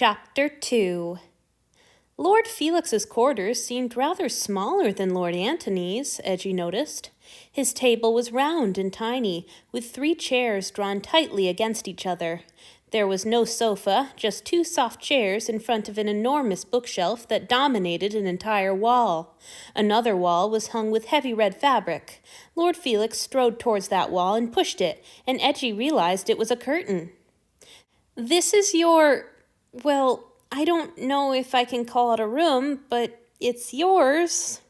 Chapter 2. Lord Felix's quarters seemed rather smaller than Lord Antony's, Eiji noticed. His table was round and tiny, with 3 chairs drawn tightly against each other. There was no sofa, just 2 soft chairs in front of an enormous bookshelf that dominated an entire wall. Another wall was hung with heavy red fabric. Lord Felix strode towards that wall and pushed it, and Eiji realized it was a curtain. "This is your... well, I don't know if I can call it a room, but it's yours."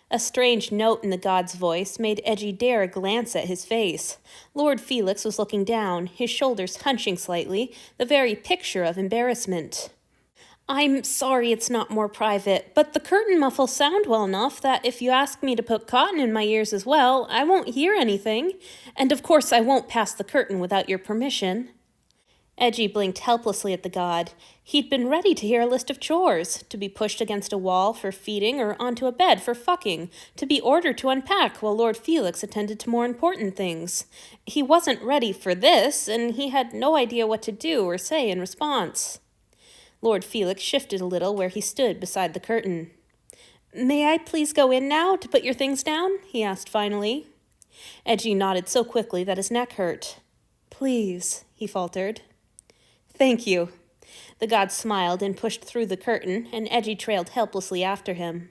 A strange note in the god's voice made Eiji dare a glance at his face. Lord Felix was looking down, his shoulders hunching slightly, the very picture of embarrassment. "I'm sorry it's not more private, but the curtain muffles sound well enough that if you ask me to put cotton in my ears as well, I won't hear anything. And of course I won't pass the curtain without your permission." Eiji blinked helplessly at the god. He'd been ready to hear a list of chores, to be pushed against a wall for feeding or onto a bed for fucking, to be ordered to unpack while Lord Felix attended to more important things. He wasn't ready for this, and he had no idea what to do or say in response. Lord Felix shifted a little where he stood beside the curtain. "May I please go in now to put your things down?" he asked finally. Eiji nodded so quickly that his neck hurt. "Please," he faltered. "Thank you." The god smiled and pushed through the curtain, and Eiji trailed helplessly after him.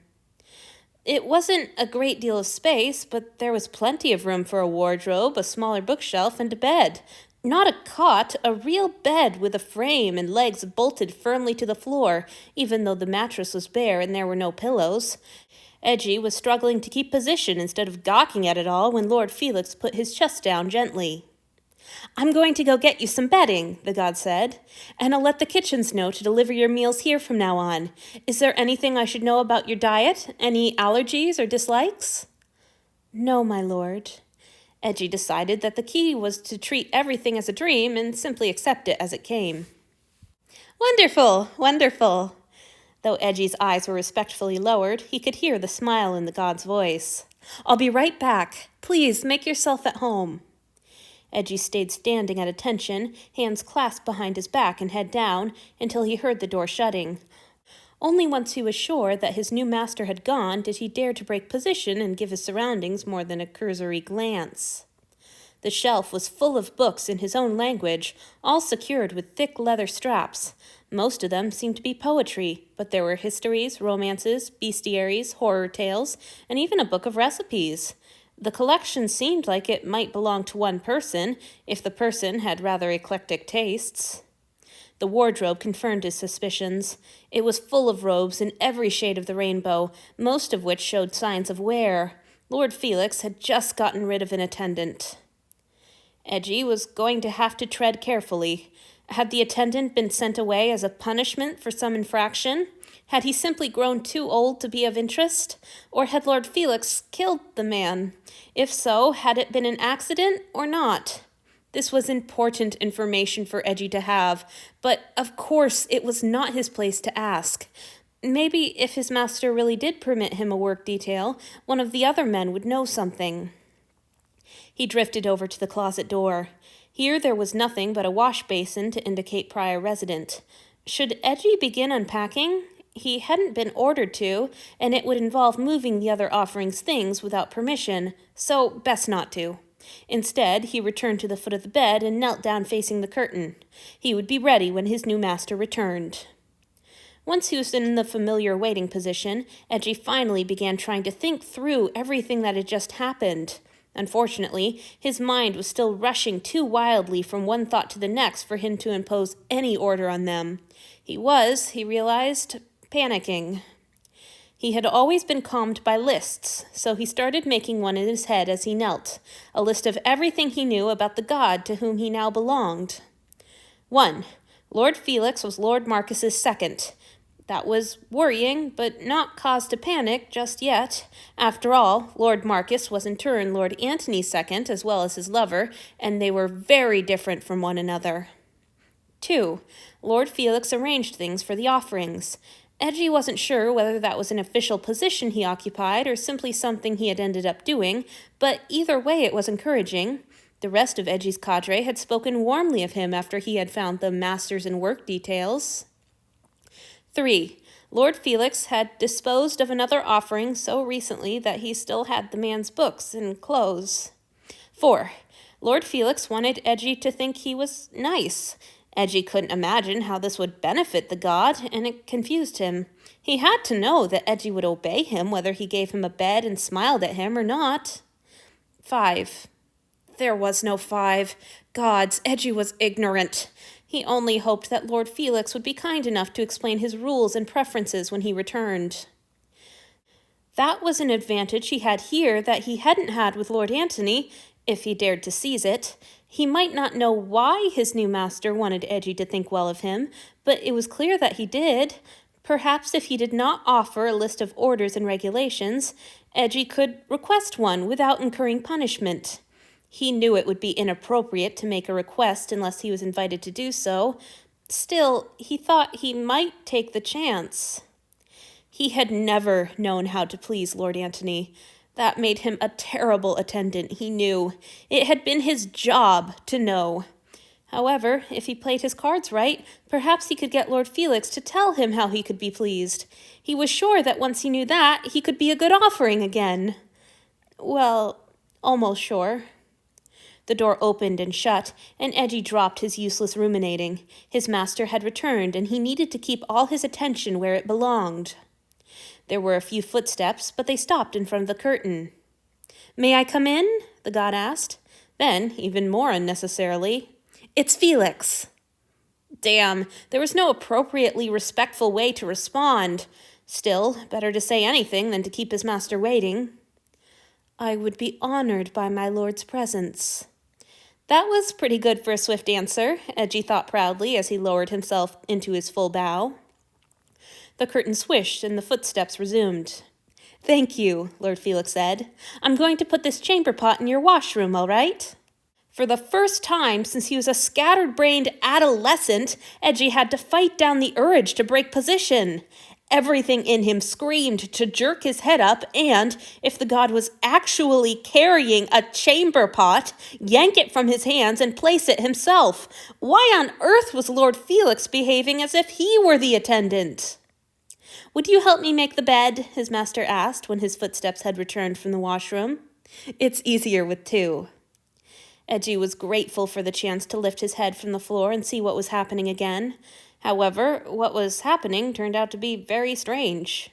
It wasn't a great deal of space, but there was plenty of room for a wardrobe, a smaller bookshelf, and a bed. Not a cot, a real bed with a frame and legs bolted firmly to the floor, even though the mattress was bare and there were no pillows. Eiji was struggling to keep position instead of gawking at it all when Lord Felix put his chest down gently. "I'm going to go get you some bedding," the god said, "and I'll let the kitchens know to deliver your meals here from now on. Is there anything I should know about your diet? Any allergies or dislikes?" "No, my lord." Eiji decided that the key was to treat everything as a dream and simply accept it as it came. "Wonderful, wonderful." Though Eiji's eyes were respectfully lowered, he could hear the smile in the god's voice. "I'll be right back. Please make yourself at home." Eiji stayed standing at attention, hands clasped behind his back and head down, until he heard the door shutting. Only once he was sure that his new master had gone did he dare to break position and give his surroundings more than a cursory glance. The shelf was full of books in his own language, all secured with thick leather straps. Most of them seemed to be poetry, but there were histories, romances, bestiaries, horror tales, and even a book of recipes. The collection seemed like it might belong to one person, if the person had rather eclectic tastes. The wardrobe confirmed his suspicions. It was full of robes in every shade of the rainbow, most of which showed signs of wear. Lord Felix had just gotten rid of an attendant. Eiji was going to have to tread carefully. Had the attendant been sent away as a punishment for some infraction? Had he simply grown too old to be of interest? Or had Lord Felix killed the man? If so, had it been an accident or not? This was important information for Eiji to have, but of course it was not his place to ask. Maybe if his master really did permit him a work detail, one of the other men would know something. He drifted over to the closet door. Here there was nothing but a wash basin to indicate prior resident. Should Eiji begin unpacking? He hadn't been ordered to, and it would involve moving the other offerings' things without permission, so best not to. Instead, he returned to the foot of the bed and knelt down facing the curtain. He would be ready when his new master returned. Once he was in the familiar waiting position, Eiji finally began trying to think through everything that had just happened. Unfortunately, his mind was still rushing too wildly from one thought to the next for him to impose any order on them. He realized, panicking. He had always been calmed by lists, so he started making one in his head as he knelt, a list of everything he knew about the god to whom he now belonged. 1. Lord Felix was Lord Marcus's second. That was worrying, but not cause to panic just yet. After all, Lord Marcus was in turn Lord Antony's second, as well as his lover, and they were very different from one another. 2. Lord Felix arranged things for the offerings. Eiji wasn't sure whether that was an official position he occupied or simply something he had ended up doing, but either way it was encouraging. The rest of Eiji's cadre had spoken warmly of him after he had found the masters in work details. 3. Lord Felix had disposed of another offering so recently that he still had the man's books and clothes. 4. Lord Felix wanted Eiji to think he was nice. Eiji couldn't imagine how this would benefit the god, and it confused him. He had to know that Eiji would obey him whether he gave him a bed and smiled at him or not. 5. There was no 5. Gods, Eiji was ignorant. He only hoped that Lord Felix would be kind enough to explain his rules and preferences when he returned. That was an advantage he had here that he hadn't had with Lord Antony, if he dared to seize it. He might not know why his new master wanted Eiji to think well of him, but it was clear that he did. Perhaps if he did not offer a list of orders and regulations, Eiji could request one without incurring punishment. He knew it would be inappropriate to make a request unless he was invited to do so. Still, he thought he might take the chance. He had never known how to please Lord Antony. That made him a terrible attendant, he knew. It had been his job to know. However, if he played his cards right, perhaps he could get Lord Felix to tell him how he could be pleased. He was sure that once he knew that, he could be a good offering again. Well, almost sure. The door opened and shut, and Eiji dropped his useless ruminating. His master had returned, and he needed to keep all his attention where it belonged. There were a few footsteps, but they stopped in front of the curtain. "May I come in?" the god asked. Then, even more unnecessarily, "It's Felix." Damn, there was no appropriately respectful way to respond. Still, better to say anything than to keep his master waiting. "I would be honored by my lord's presence." That was pretty good for a swift answer, Eiji thought proudly as he lowered himself into his full bow. The curtain swished and the footsteps resumed. "Thank you," Lord Felix said. "I'm going to put this chamber pot in your washroom, all right?" For the first time since he was a scattered-brained adolescent, Eiji had to fight down the urge to break position. Everything in him screamed to jerk his head up and, if the god was actually carrying a chamber pot, yank it from his hands and place it himself. Why on earth was Lord Felix behaving as if he were the attendant? "Would you help me make the bed?" his master asked when his footsteps had returned from the washroom. "It's easier with 2. Eiji was grateful for the chance to lift his head from the floor and see what was happening again. However, what was happening turned out to be very strange.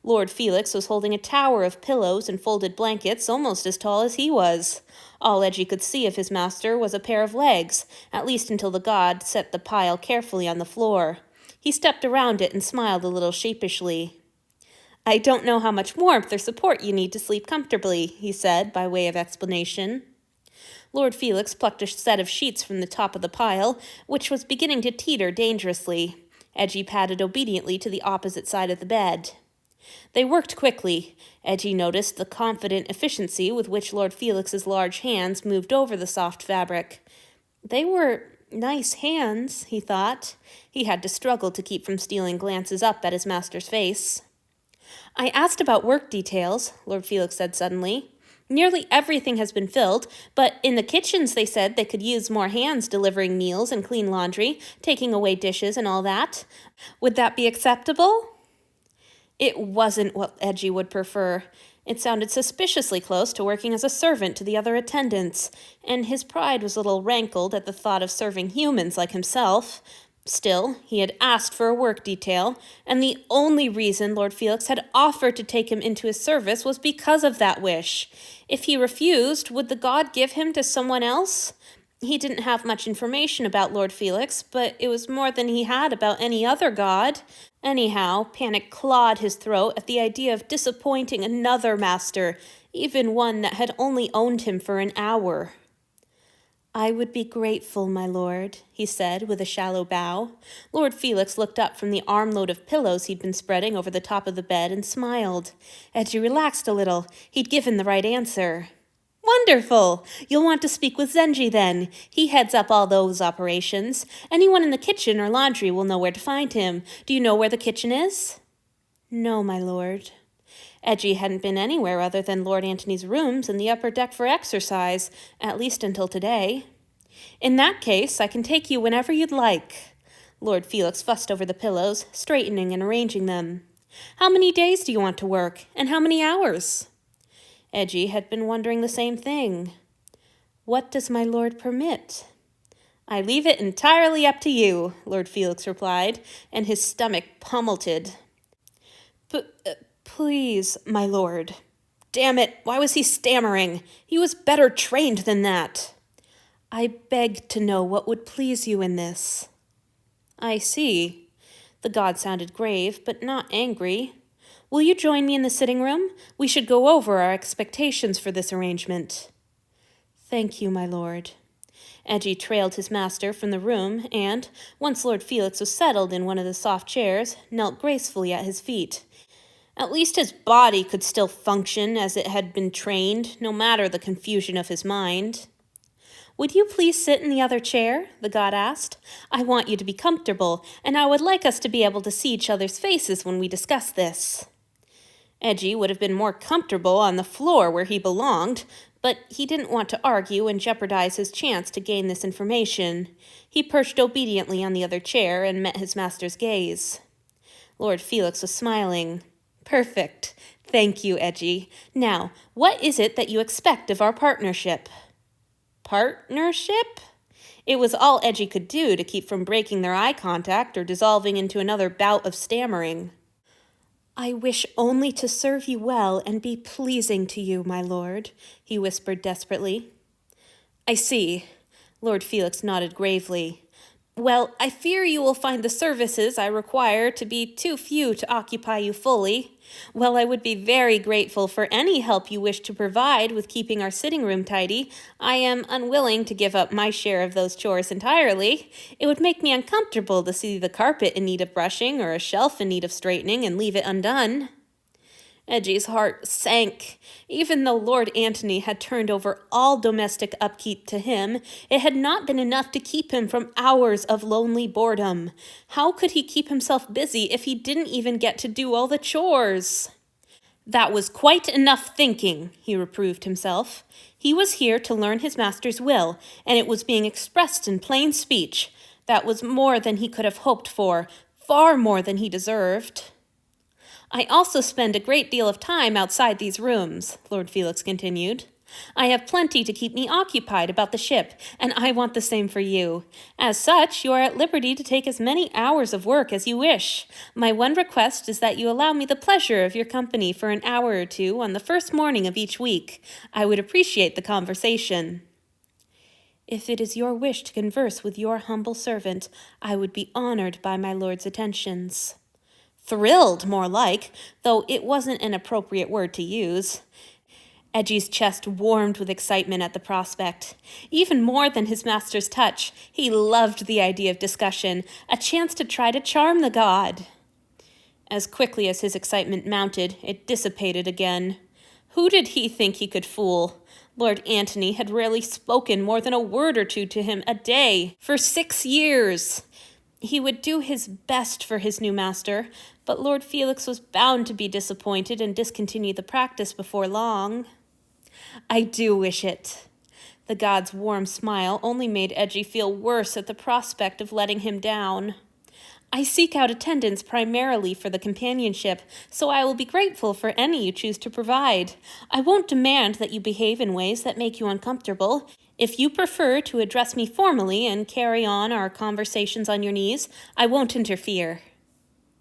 Lord Felix was holding a tower of pillows and folded blankets almost as tall as he was. All Eiji could see of his master was a pair of legs, at least until the god set the pile carefully on the floor. He stepped around it and smiled a little sheepishly. "I don't know how much warmth or support you need to sleep comfortably," he said by way of explanation. Lord Felix plucked a set of sheets from the top of the pile, which was beginning to teeter dangerously. Eiji padded obediently to the opposite side of the bed. They worked quickly. Eiji noticed the confident efficiency with which Lord Felix's large hands moved over the soft fabric. They were nice hands, he thought. He had to struggle to keep from stealing glances up at his master's face. "I asked about work details," Lord Felix said suddenly. "Nearly everything has been filled, but in the kitchens they said they could use more hands delivering meals and clean laundry, taking away dishes and all that. Would that be acceptable?" It wasn't what Eiji would prefer. It sounded suspiciously close to working as a servant to the other attendants, and his pride was a little rankled at the thought of serving humans like himself. Still, he had asked for a work detail, and the only reason Lord Felix had offered to take him into his service was because of that wish. If he refused, would the god give him to someone else? He didn't have much information about Lord Felix, but it was more than he had about any other god. Anyhow, panic clawed his throat at the idea of disappointing another master, even one that had only owned him for an hour. "I would be grateful, my lord," he said with a shallow bow. Lord Felix looked up from the armload of pillows he'd been spreading over the top of the bed and smiled. Eiji relaxed a little. He'd given the right answer. "Wonderful! You'll want to speak with Zenji then. He heads up all those operations. Anyone in the kitchen or laundry will know where to find him. Do you know where the kitchen is?" "No, my lord." Eiji hadn't been anywhere other than Lord Antony's rooms and the upper deck for exercise, at least until today. "In that case, I can take you whenever you'd like." Lord Felix fussed over the pillows, straightening and arranging them. How many days do you want to work, and how many hours? Eiji had been wondering the same thing. What does my lord permit? I leave it entirely up to you, Lord Felix replied, and his stomach pummeled. Please, my lord. Damn it, why was he stammering? He was better trained than that. I beg to know what would please you in this. I see. The god sounded grave, but not angry. Will you join me in the sitting room? We should go over our expectations for this arrangement. Thank you, my lord. Eiji trailed his master from the room and, once Lord Felix was settled in one of the soft chairs, knelt gracefully at his feet. At least his body could still function as it had been trained, no matter the confusion of his mind. Would you please sit in the other chair? The god asked. I want you to be comfortable, and I would like us to be able to see each other's faces when we discuss this. Eiji would have been more comfortable on the floor where he belonged, but he didn't want to argue and jeopardize his chance to gain this information. He perched obediently on the other chair and met his master's gaze. Lord Felix was smiling. Perfect. Thank you, Eiji. Now, what is it that you expect of our partnership? Partnership? It was all Eiji could do to keep from breaking their eye contact or dissolving into another bout of stammering. I wish only to serve you well and be pleasing to you, my lord, he whispered desperately. I see. Lord Felix nodded gravely. Well, I fear you will find the services I require to be too few to occupy you fully. While I would be very grateful for any help you wish to provide with keeping our sitting room tidy, I am unwilling to give up my share of those chores entirely. It would make me uncomfortable to see the carpet in need of brushing or a shelf in need of straightening and leave it undone. Eiji's heart sank. Even though Lord Antony had turned over all domestic upkeep to him, it had not been enough to keep him from hours of lonely boredom. How could he keep himself busy if he didn't even get to do all the chores? That was quite enough thinking, he reproved himself. He was here to learn his master's will, and it was being expressed in plain speech. That was more than he could have hoped for, far more than he deserved. I also spend a great deal of time outside these rooms, Lord Felix continued. I have plenty to keep me occupied about the ship, and I want the same for you. As such, you are at liberty to take as many hours of work as you wish. My one request is that you allow me the pleasure of your company for an hour or two on the first morning of each week. I would appreciate the conversation. If it is your wish to converse with your humble servant, I would be honored by my lord's attentions. Thrilled, more like, though it wasn't an appropriate word to use. Eiji's chest warmed with excitement at the prospect. Even more than his master's touch, he loved the idea of discussion, a chance to try to charm the god. As quickly as his excitement mounted, it dissipated again. Who did he think he could fool? Lord Antony had rarely spoken more than a word or two to him a day for 6 years. He would do his best for his new master, but Lord Felix was bound to be disappointed and discontinue the practice before long. I do wish it. The god's warm smile only made Eiji feel worse at the prospect of letting him down. I seek out attendance primarily for the companionship, so I will be grateful for any you choose to provide. I won't demand that you behave in ways that make you uncomfortable. If you prefer to address me formally and carry on our conversations on your knees, I won't interfere.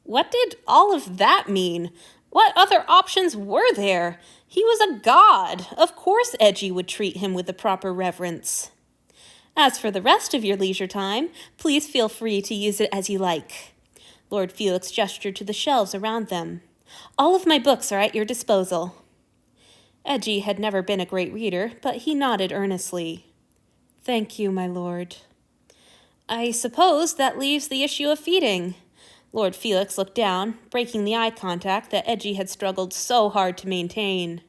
What did all of that mean? What other options were there? He was a god. Of course Eiji would treat him with the proper reverence. As for the rest of your leisure time, please feel free to use it as you like. Lord Felix gestured to the shelves around them. All of my books are at your disposal. Eiji had never been a great reader, but he nodded earnestly. Thank you, my lord. I suppose that leaves the issue of feeding. Lord Felix looked down, breaking the eye contact that Eiji had struggled so hard to maintain.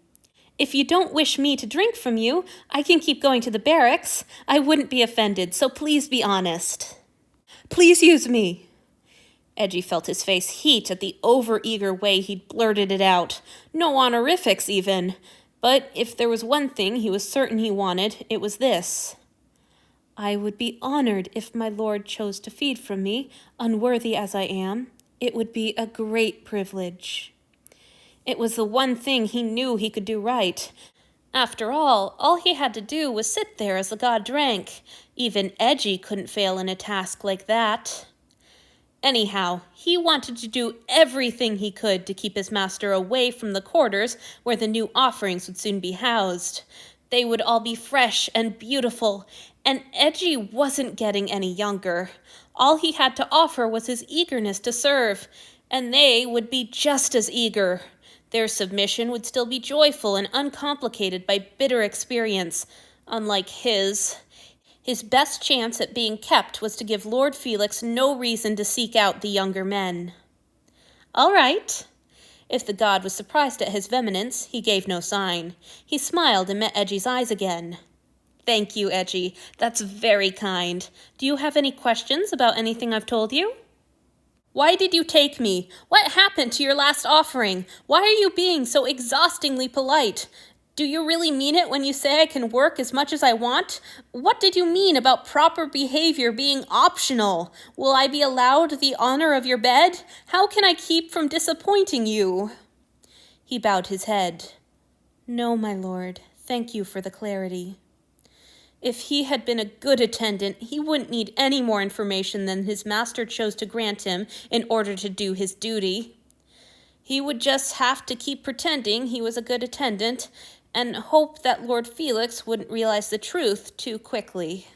If you don't wish me to drink from you, I can keep going to the barracks. I wouldn't be offended, so please be honest. Please use me. Eiji felt his face heat at the over-eager way he'd blurted it out. No honorifics, even. But if there was one thing he was certain he wanted, it was this. I would be honored if my lord chose to feed from me, unworthy as I am. It would be a great privilege. It was the one thing he knew he could do right. After all he had to do was sit there as the god drank. Even Eiji couldn't fail in a task like that. Anyhow, he wanted to do everything he could to keep his master away from the quarters where the new offerings would soon be housed. They would all be fresh and beautiful, and Eiji wasn't getting any younger. All he had to offer was his eagerness to serve, and they would be just as eager. Their submission would still be joyful and uncomplicated by bitter experience, unlike his. His best chance at being kept was to give Lord Felix no reason to seek out the younger men. All right. If the god was surprised at his vehemence, he gave no sign. He smiled and met Eji's eyes again. Thank you, Eiji. That's very kind. Do you have any questions about anything I've told you? Why did you take me? What happened to your last offering? Why are you being so exhaustingly polite? Do you really mean it when you say I can work as much as I want? What did you mean about proper behavior being optional? Will I be allowed the honor of your bed? How can I keep from disappointing you? He bowed his head. No, my lord. Thank you for the clarity. If he had been a good attendant, he wouldn't need any more information than his master chose to grant him in order to do his duty. He would just have to keep pretending he was a good attendant and hope that Lord Felix wouldn't realize the truth too quickly.